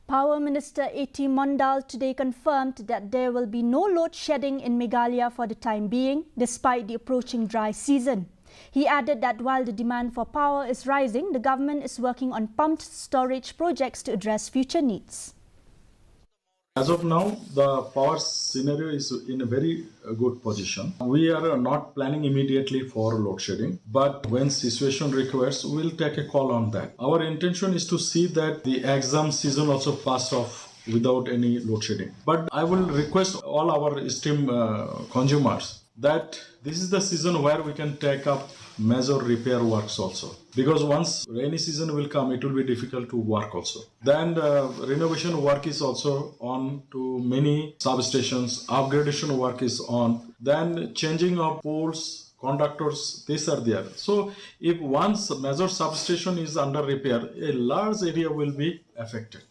Power Minister A.T. Mondal today confirmed that there will be no load shedding in Meghalaya for the time being, despite the approaching dry season. He added that while the demand for power is rising, the government is working on pumped storage projects to address future needs. As of now, the power scenario is in a very good position. We are not planning immediately for load shedding, but when situation requires, we'll take a call on that. Our intention is to see that the exam season also passed off without any load shedding. But I will request all our esteemed consumers that this is the season where we can take up major repair works also, because once rainy season will come, it will be difficult to work also. Then renovation work is also on to many substations, upgradation work is on, then changing of poles, conductors, these are there. So if once major substation is under repair, a large area will be affected.